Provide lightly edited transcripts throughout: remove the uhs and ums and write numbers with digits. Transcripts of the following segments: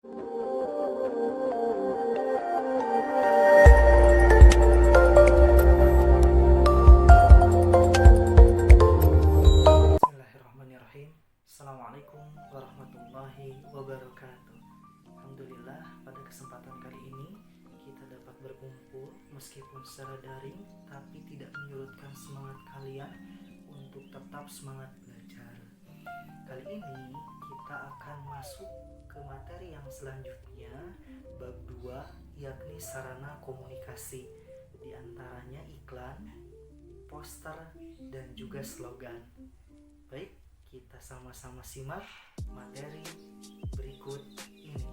Bismillahirrahmanirrahim. Assalamualaikum warahmatullahi wabarakatuh. Alhamdulillah, pada kesempatan kali ini kita dapat berkumpul meskipun secara daring, tapi tidak menyurutkan semangat kalian untuk tetap semangat belajar. Kali ini kita akan masuk ke materi yang selanjutnya, bab 2, yakni sarana komunikasi, di antaranya iklan, poster, dan juga slogan. Baik, kita sama-sama simak materi berikut ini.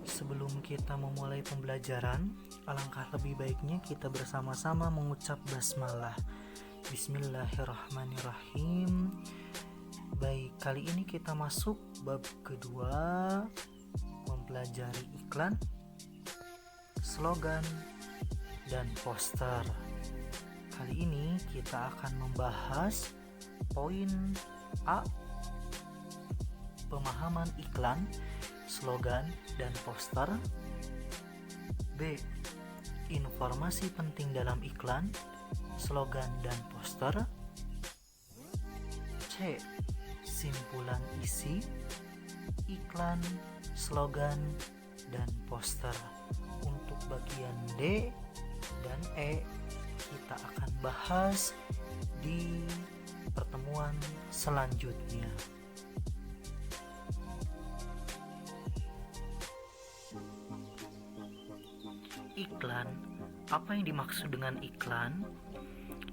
Sebelum kita memulai pembelajaran, alangkah lebih baiknya kita bersama-sama mengucap basmalah. Bismillahirrahmanirrahim. Baik, kali ini kita masuk bab kedua, mempelajari iklan, slogan, dan poster. Kali ini kita akan membahas poin A, pemahaman iklan, slogan, dan poster. B, informasi penting dalam iklan, slogan, dan poster. C, simpulan isi iklan, slogan, dan poster. Untuk bagian D dan E kita akan bahas di pertemuan selanjutnya. Iklan. Apa yang dimaksud dengan iklan?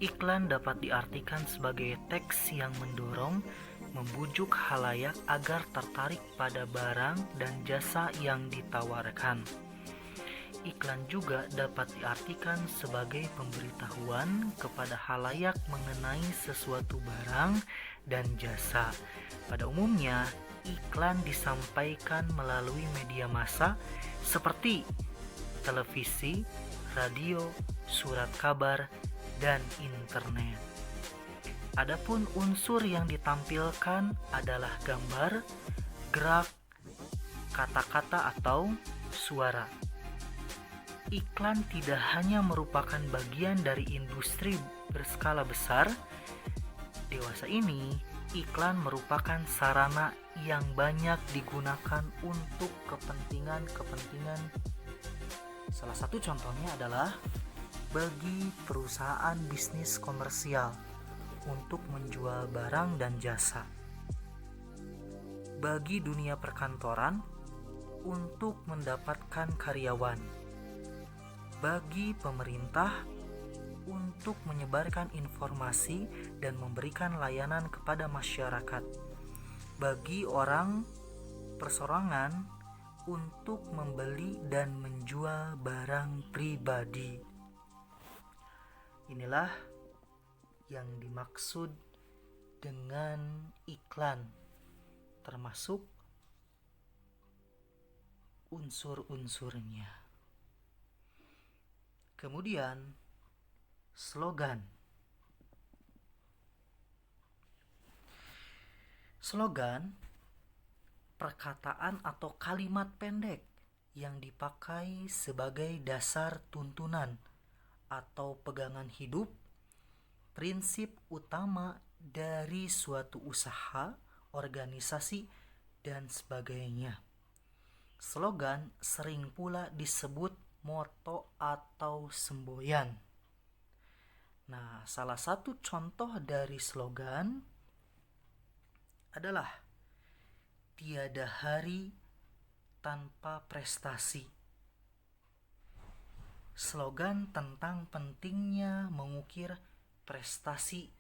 Iklan dapat diartikan sebagai teks yang mendorong, membujuk khalayak agar tertarik pada barang dan jasa yang ditawarkan. Iklan juga dapat diartikan sebagai pemberitahuan kepada khalayak mengenai sesuatu barang dan jasa. Pada umumnya, iklan disampaikan melalui media massa seperti televisi, radio, surat kabar, dan internet. Adapun unsur yang ditampilkan adalah gambar, gerak, kata-kata atau suara. Iklan tidak hanya merupakan bagian dari industri berskala besar. Dewasa ini, iklan merupakan sarana yang banyak digunakan untuk kepentingan. Salah satu contohnya adalah bagi perusahaan bisnis komersial untuk menjual barang dan jasa. Bagi dunia perkantoran untuk mendapatkan karyawan. Bagi pemerintah untuk menyebarkan informasi dan memberikan layanan kepada masyarakat. Bagi orang perseorangan untuk membeli dan menjual barang pribadi. Inilah yang dimaksud dengan iklan, termasuk unsur-unsurnya. Kemudian, slogan. Slogan, perkataan atau kalimat pendek yang dipakai sebagai dasar tuntunan atau pegangan hidup, prinsip utama dari suatu usaha, organisasi, dan sebagainya. Slogan sering pula disebut moto atau semboyan. Nah, salah satu contoh dari slogan adalah tiada hari tanpa prestasi. Slogan tentang pentingnya mengukir prestasi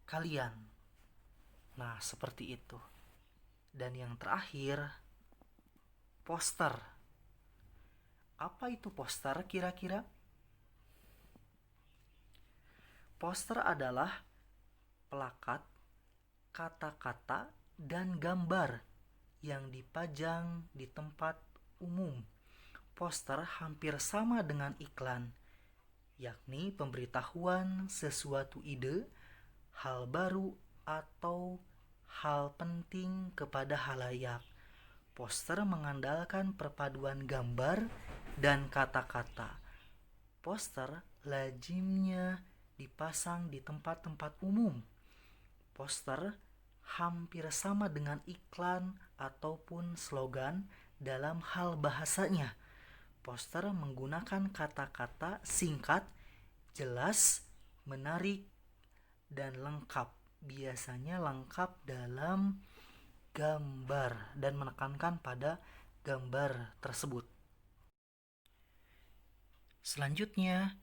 kalian. Nah, seperti itu. Dan yang terakhir, poster. Apa itu poster kira-kira? Poster adalah plakat, kata-kata, dan gambar yang dipajang di tempat umum. Poster hampir sama dengan iklan, yakni pemberitahuan sesuatu ide, hal baru, atau hal penting kepada khalayak. Poster mengandalkan perpaduan gambar dan kata-kata. Poster lazimnya dipasang di tempat-tempat umum. Poster hampir sama dengan iklan ataupun slogan dalam hal bahasanya. Poster menggunakan kata-kata singkat, jelas, menarik, dan lengkap. Biasanya lengkap dalam gambar dan menekankan pada gambar tersebut. Selanjutnya,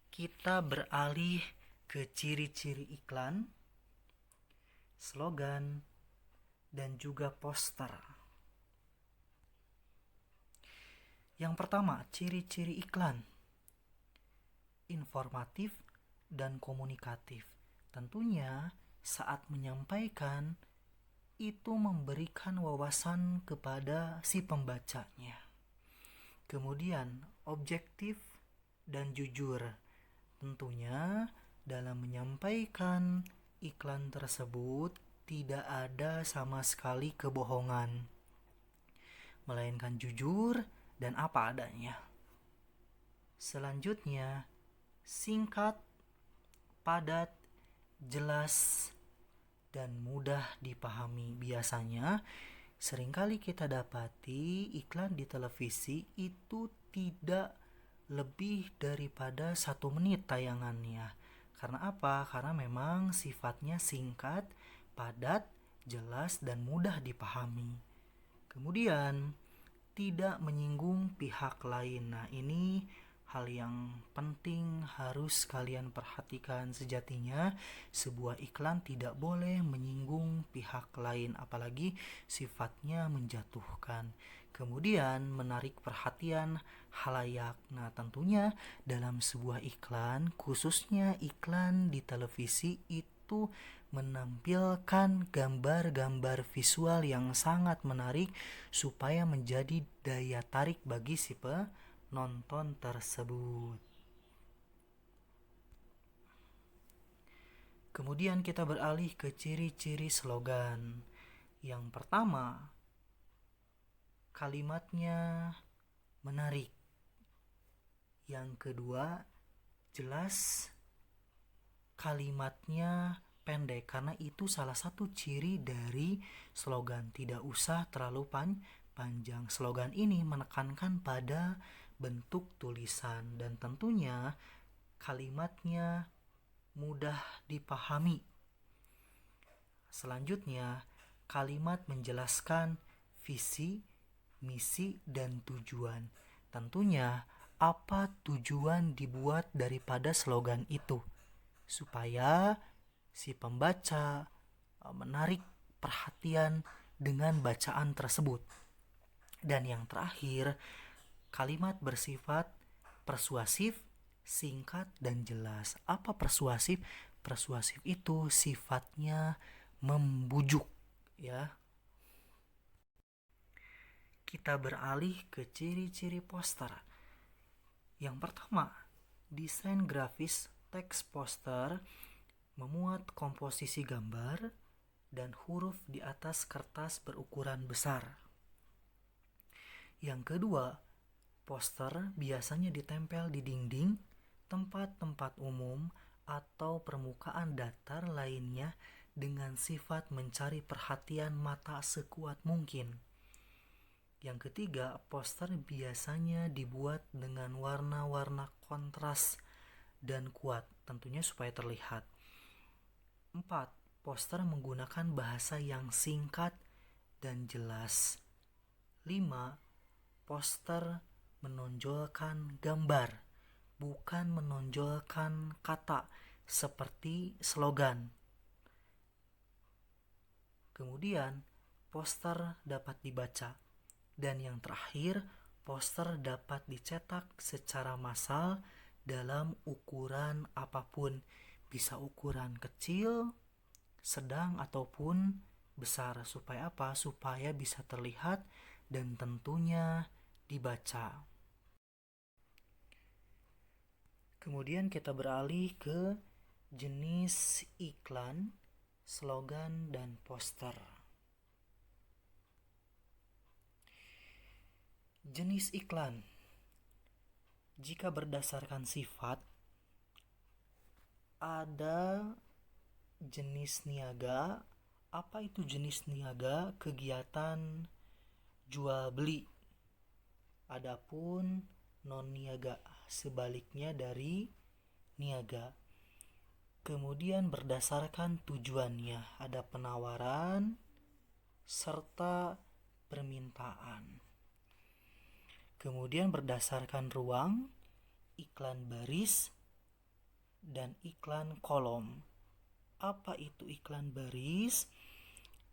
kita beralih ke ciri-ciri iklan, slogan, dan juga poster. Yang pertama, ciri-ciri iklan. Informatif dan komunikatif. Tentunya saat menyampaikan itu memberikan wawasan kepada si pembacanya. Kemudian objektif dan jujur. Tentunya dalam menyampaikan iklan tersebut tidak ada sama sekali kebohongan, melainkan jujur dan apa adanya. Selanjutnya, singkat, padat, jelas, dan mudah dipahami. Biasanya seringkali kita dapati iklan di televisi itu tidak lebih daripada 1 menit tayangannya. Karena apa? Karena memang sifatnya singkat, padat, jelas, dan mudah dipahami. Kemudian tidak menyinggung pihak lain. Nah, ini hal yang penting harus kalian perhatikan. Sejatinya sebuah iklan tidak boleh menyinggung pihak lain, apalagi sifatnya menjatuhkan. Kemudian menarik perhatian khalayak. Nah, tentunya dalam sebuah iklan, khususnya iklan di televisi, itu menampilkan gambar-gambar visual yang sangat menarik supaya menjadi daya tarik bagi si penonton tersebut. Kemudian kita beralih ke ciri-ciri slogan. Yang pertama, kalimatnya menarik. Yang kedua, jelas, kalimatnya pendek, karena itu salah satu ciri dari slogan. Tidak usah terlalu panjang. Slogan ini menekankan pada bentuk tulisan dan tentunya kalimatnya mudah dipahami. Selanjutnya, kalimat menjelaskan visi, misi, dan tujuan. Tentunya apa tujuan dibuat daripada slogan itu? Supaya si pembaca menarik perhatian dengan bacaan tersebut. Dan yang terakhir, kalimat bersifat persuasif, singkat, dan jelas. Apa persuasif? Persuasif itu sifatnya membujuk, ya. Kita beralih ke ciri-ciri poster. Yang pertama, desain grafis teks poster memuat komposisi gambar dan huruf di atas kertas berukuran besar. Yang kedua, poster biasanya ditempel di dinding, tempat-tempat umum, atau permukaan datar lainnya dengan sifat mencari perhatian mata sekuat mungkin. Yang ketiga, poster biasanya dibuat dengan warna-warna kontras dan kuat, tentunya supaya terlihat. 4. Poster menggunakan bahasa yang singkat dan jelas. 5. Poster menonjolkan gambar, bukan menonjolkan kata seperti slogan. Kemudian, poster dapat dibaca. Dan yang terakhir, poster dapat dicetak secara massal dalam ukuran apapun. Bisa ukuran kecil, sedang, ataupun besar. Supaya apa? Supaya bisa terlihat dan tentunya dibaca. Kemudian kita beralih ke jenis iklan, slogan, dan poster. Jenis iklan. Jika berdasarkan sifat, ada jenis niaga. Apa itu jenis niaga? Kegiatan jual beli. Adapun non niaga, sebaliknya dari niaga. Kemudian berdasarkan tujuannya, ada penawaran serta permintaan. Kemudian berdasarkan ruang, iklan baris dan iklan kolom. Apa itu iklan baris?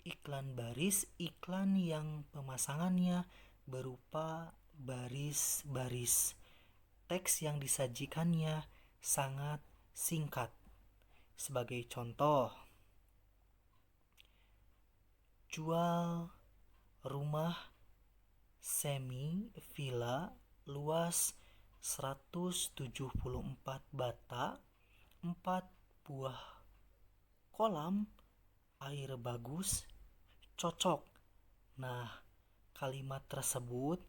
Iklan baris, iklan yang pemasangannya berupa baris-baris. Teks yang disajikannya sangat singkat. Sebagai contoh, jual rumah semi villa luas 174 bata, 4 buah kolam, air bagus, cocok. Nah, kalimat tersebut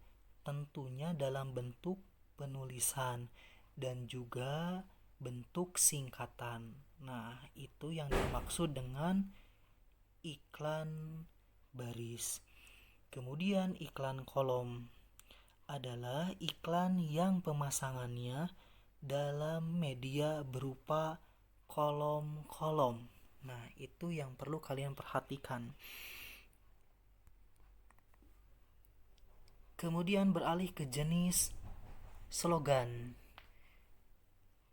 tentunya dalam bentuk penulisan dan juga bentuk singkatan. Nah, itu yang dimaksud dengan iklan baris. Kemudian iklan kolom adalah iklan yang pemasangannya dalam media berupa kolom-kolom. Nah, itu yang perlu kalian perhatikan. Kemudian beralih ke jenis slogan.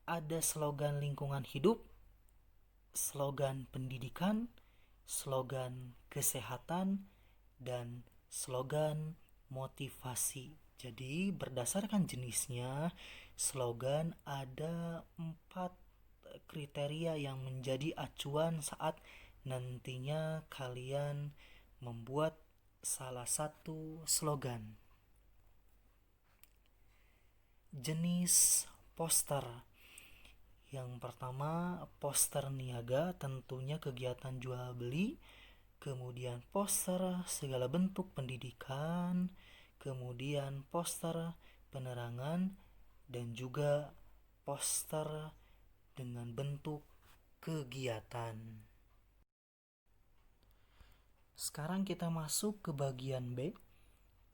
Ada slogan lingkungan hidup, slogan pendidikan, slogan kesehatan, dan slogan motivasi. Jadi berdasarkan jenisnya, slogan ada 4 kriteria yang menjadi acuan saat nantinya kalian membuat salah satu slogan. Jenis poster. Yang pertama, poster niaga, tentunya kegiatan jual beli. Kemudian poster segala bentuk pendidikan. Kemudian poster penerangan. Dan juga poster dengan bentuk kegiatan. Sekarang kita masuk ke bagian B.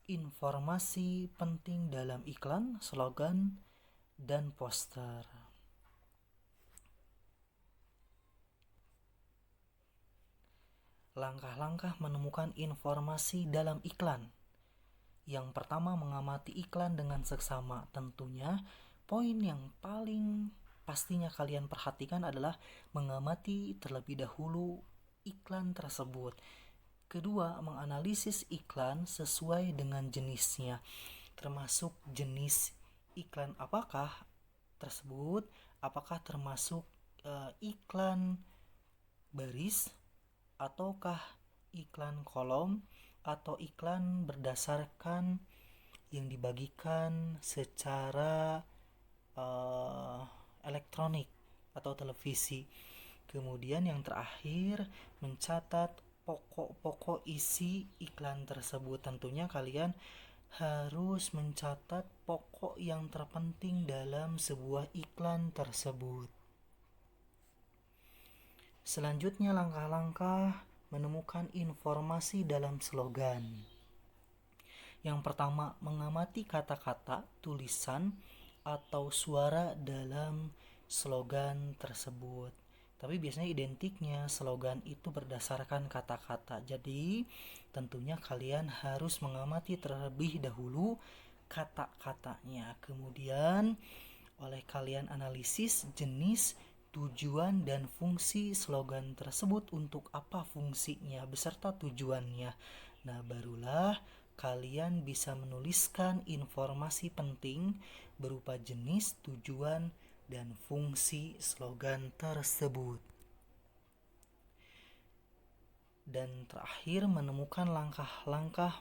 Informasi penting dalam iklan, slogan, dan poster. Langkah-langkah menemukan informasi dalam iklan. Yang pertama, mengamati iklan dengan seksama. Tentunya poin yang paling pastinya kalian perhatikan adalah mengamati terlebih dahulu iklan tersebut. Kedua, menganalisis iklan sesuai dengan jenisnya, termasuk jenis iklan apakah tersebut, apakah termasuk iklan baris, ataukah iklan kolom, atau iklan berdasarkan yang dibagikan secara elektronik atau televisi. Kemudian yang terakhir, mencatat pokok-pokok isi iklan tersebut. Tentunya kalian harus mencatat pokok yang terpenting dalam sebuah iklan tersebut. Selanjutnya, langkah-langkah menemukan informasi dalam slogan. Yang pertama, mengamati kata-kata, tulisan, atau suara dalam slogan tersebut. Tapi biasanya identiknya slogan itu berdasarkan kata-kata. Jadi tentunya kalian harus mengamati terlebih dahulu kata-katanya. Kemudian oleh kalian analisis jenis, tujuan, dan fungsi slogan tersebut, untuk apa fungsinya beserta tujuannya. Nah, barulah kalian bisa menuliskan informasi penting berupa jenis, tujuan, dan fungsi slogan tersebut. Dan terakhir, menemukan langkah-langkah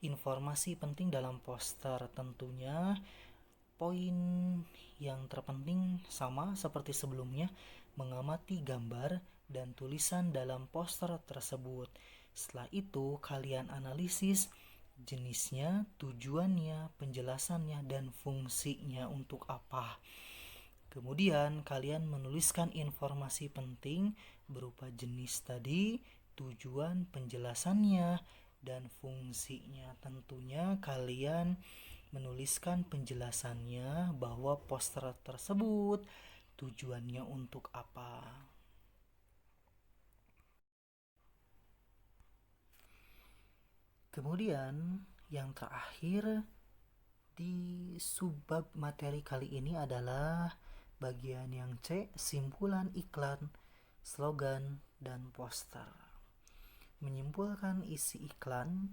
informasi penting dalam poster. Tentunya poin yang terpenting sama seperti sebelumnya, mengamati gambar dan tulisan dalam poster tersebut. Setelah itu kalian analisis jenisnya, tujuannya, penjelasannya, dan fungsinya untuk apa. Kemudian kalian menuliskan informasi penting berupa jenis tadi, tujuan, penjelasannya, dan fungsinya. Tentunya kalian menuliskan penjelasannya bahwa poster tersebut tujuannya untuk apa. Kemudian yang terakhir di subbab materi kali ini adalah bagian yang C, simpulan iklan, slogan, dan poster. Menyimpulkan isi iklan,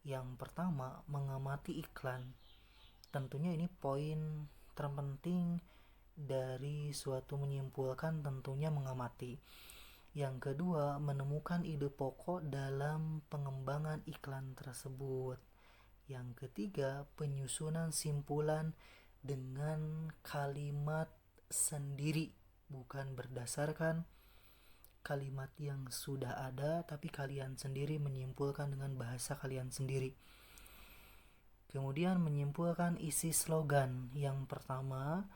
yang pertama mengamati iklan. Tentunya ini poin terpenting dari suatu menyimpulkan, tentunya mengamati. Yang kedua, menemukan ide pokok dalam pengembangan iklan tersebut. Yang ketiga, penyusunan simpulan dengan kalimat sendiri, bukan berdasarkan kalimat yang sudah ada, tapi kalian sendiri menyimpulkan dengan bahasa kalian sendiri. Kemudian menyimpulkan isi slogan. Yang pertama,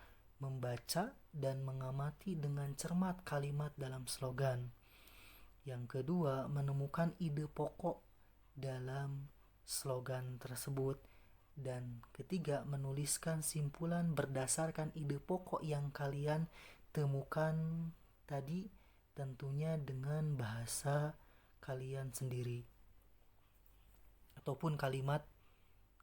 membaca dan mengamati dengan cermat kalimat dalam slogan. Yang kedua, menemukan ide pokok dalam slogan tersebut. Dan ketiga, menuliskan simpulan berdasarkan ide pokok yang kalian temukan tadi, tentunya dengan bahasa kalian sendiri ataupun kalimat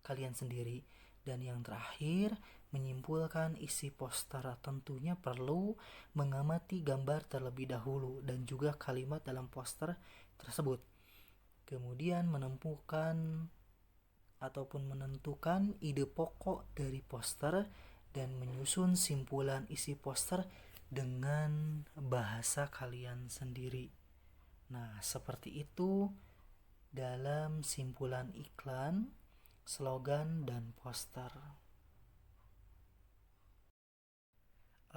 kalian sendiri. Dan yang terakhir, menyimpulkan isi poster. Tentunya perlu mengamati gambar terlebih dahulu dan juga kalimat dalam poster tersebut. Kemudian menemukan ataupun menentukan ide pokok dari poster dan menyusun simpulan isi poster dengan bahasa kalian sendiri. Nah, seperti itu dalam simpulan iklan, slogan, dan poster.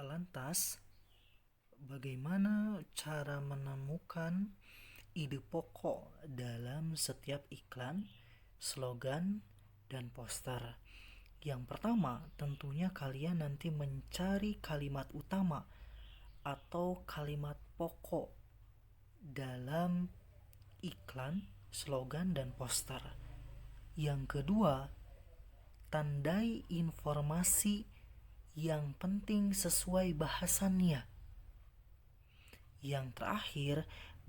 Lantas, bagaimana cara menemukan ide pokok dalam setiap iklan, slogan, dan poster? Yang pertama, tentunya kalian nanti mencari kalimat utama atau kalimat pokok dalam iklan, slogan, dan poster. Yang kedua, tandai informasi yang penting sesuai bahasannya. Yang terakhir,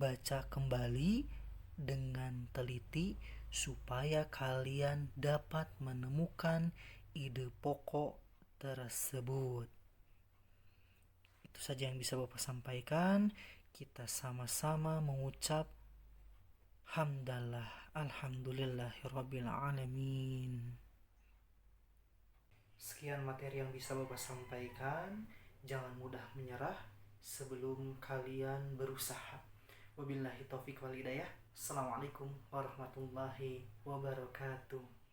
baca kembali dengan teliti supaya kalian dapat menemukan ide pokok tersebut. Itu saja yang bisa Bapak sampaikan. Kita sama-sama mengucap hamdalah, alhamdulillahirabbil alamin. Sekian materi yang bisa Bapak sampaikan. Jangan mudah menyerah sebelum kalian berusaha. Wabillahi taufiq wal hidayah. Assalamualaikum warahmatullahi wabarakatuh.